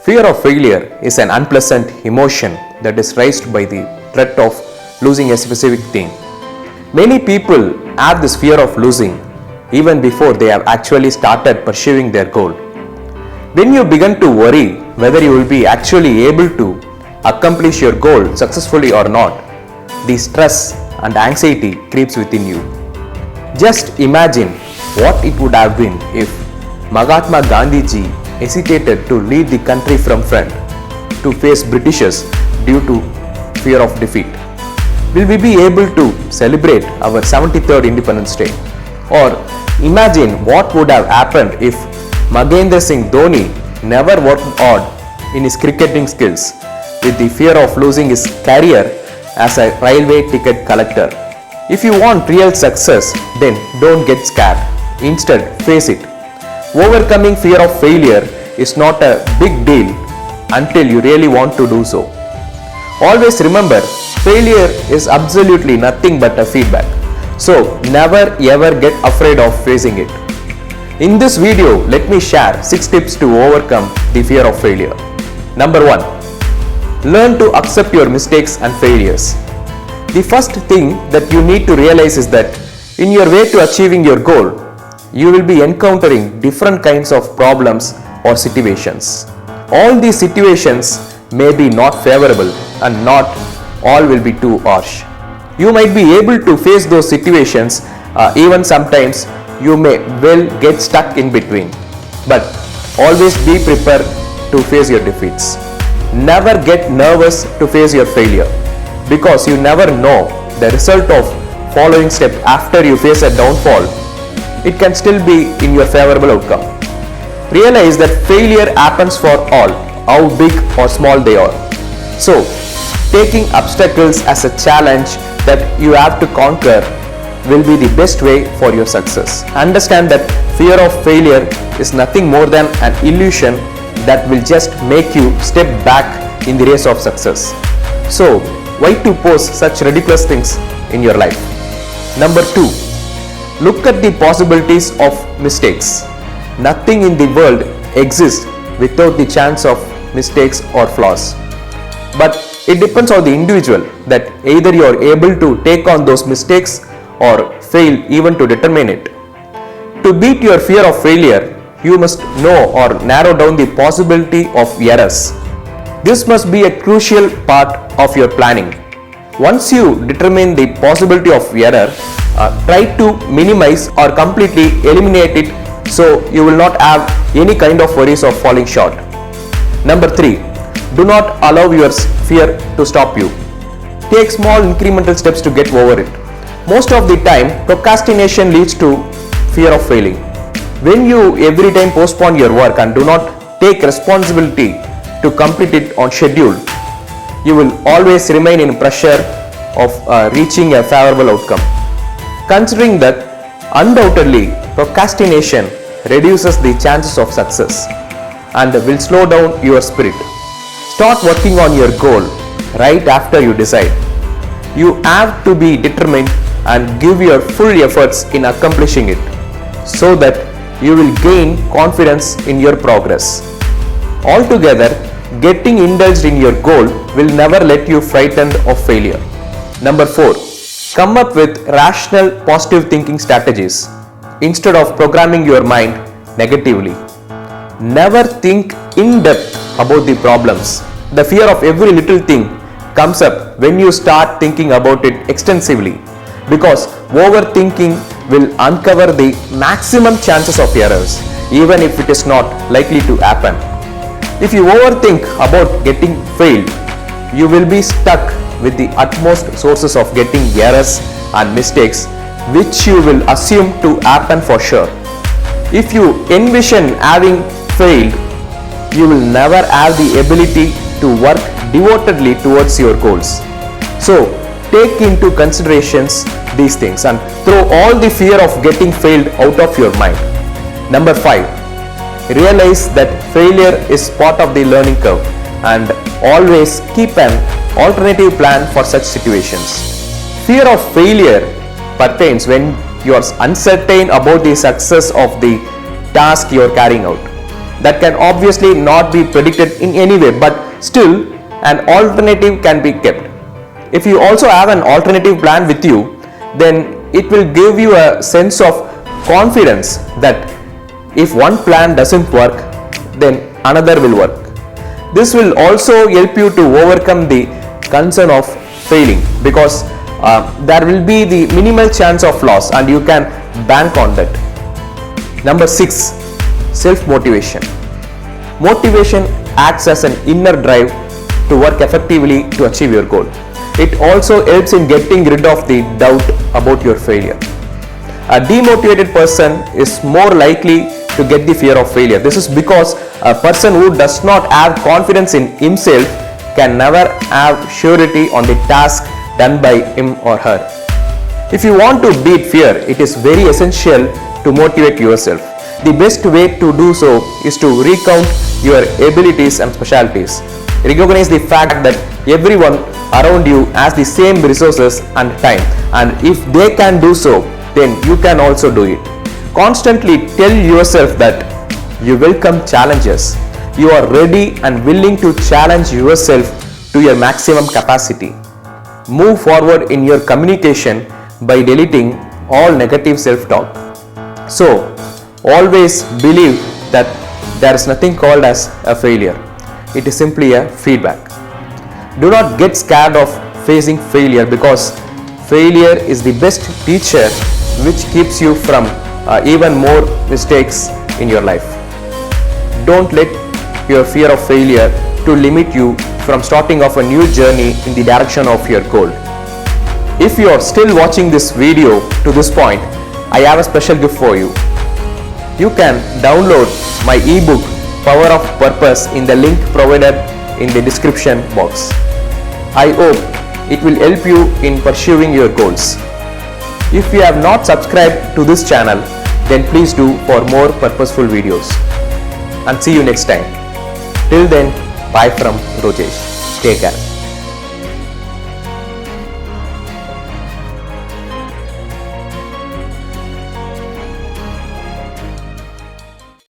Fear of failure is an unpleasant emotion that is raised by the threat of losing a specific thing. Many people have this fear of losing even before they have actually started pursuing their goal. When you begin to worry whether you will be actually able to accomplish your goal successfully or not, the stress and anxiety creeps within you. Just imagine what it would have been if Mahatma Gandhi ji hesitated to lead the country from front to face Britishers due to fear of defeat. Will we be able to celebrate our 73rd Independence Day? Or imagine what would have happened if Mahendra Singh Dhoni never worked hard in his cricketing skills with the fear of losing his career as a railway ticket collector. If you want real success, then don't get scared. Instead, face it. Overcoming fear of failure is not a big deal until you really want to do so. Always remember, failure is absolutely nothing but a feedback. So never ever get afraid of facing it. In this video, let me share 6 tips to overcome the fear of failure. Number 1. Learn to accept your mistakes and failures. The first thing that you need to realize is that in your way to achieving your goal, you will be encountering different kinds of problems or situations. All these situations may be not favorable and not all will be too harsh. You might be able to face those situations, even sometimes you may well get stuck in between. But always be prepared to face your defeats. Never get nervous to face your failure, because you never know the result of following step after you face a downfall. It can still be in your favorable outcome. Realize that failure happens for all, how big or small they are. So, taking obstacles as a challenge that you have to conquer will be the best way for your success. Understand that fear of failure is nothing more than an illusion that will just make you step back in the race of success. So, why to post such ridiculous things in your life? Number 2. Look at the possibilities of mistakes. Nothing in the world exists without the chance of mistakes or flaws. But it depends on the individual that either you are able to take on those mistakes or fail even to determine it. To beat your fear of failure, you must know or narrow down the possibility of errors. This must be a crucial part of your planning. Once you determine the possibility of error, try to minimize or completely eliminate it so you will not have any kind of worries of falling short. Number 3. Do not allow your fear to stop you. Take small incremental steps to get over it. Most of the time, procrastination leads to fear of failing. When you every time postpone your work and do not take responsibility to complete it on schedule, you will always remain in pressure of reaching a favorable outcome. Considering that, undoubtedly, procrastination reduces the chances of success and will slow down your spirit. Start working on your goal right after you decide. You have to be determined and give your full efforts in accomplishing it so that you will gain confidence in your progress. Altogether, getting indulged in your goal will never let you frightened of failure. Number 4. Come up with rational, positive thinking strategies instead of programming your mind negatively. Never think in depth about the problems. The fear of every little thing comes up when you start thinking about it extensively, because overthinking will uncover the maximum chances of errors, even if it is not likely to happen. If you overthink about getting failed, you will be stuck with the utmost sources of getting errors and mistakes, which you will assume to happen for sure. If you envision having failed, you will never have the ability to work devotedly towards your goals. So, take into considerations these things and throw all the fear of getting failed out of your mind. Number 5. Realize that failure is part of the learning curve and always keep an alternative plan for such situations. Fear of failure pertains when you are uncertain about the success of the task you are carrying out. that can obviously not be predicted in any way, but still an alternative can be kept. If you also have an alternative plan with you, then it will give you a sense of confidence that if one plan doesn't work, then another will work. This will also help you to overcome the concern of failing, because there will be the minimal chance of loss and you can bank on that. Number 6, self-motivation. Motivation acts as an inner drive to work effectively to achieve your goal. It also helps in getting rid of the doubt about your failure. A demotivated person is more likely to get the fear of failure. This is because a person who does not have confidence in himself can never have surety on the task done by him or her. If you want to beat fear, it is very essential to motivate yourself. The best way to do so is to recount your abilities and specialties. Recognize the fact that everyone around you has the same resources and time, and if they can do so, then you can also do it. Constantly tell yourself that you welcome challenges. You are ready and willing to challenge yourself to your maximum capacity. Move forward in your communication by deleting all negative self-talk. So, always believe that there is nothing called as a failure. It is simply a feedback. Do not get scared of facing failure, because failure is the best teacher which keeps you from even more mistakes in your life. Don't let your fear of failure to limit you from starting off a new journey in the direction of your goal. If you are still watching this video to this point, I have a special gift for you. You can download my ebook Power of Purpose in the link provided in the description box. I hope it will help you in pursuing your goals. If you have not subscribed to this channel, then please do for more purposeful videos. And see you next time. Till then, bye from Rojesh. Take care.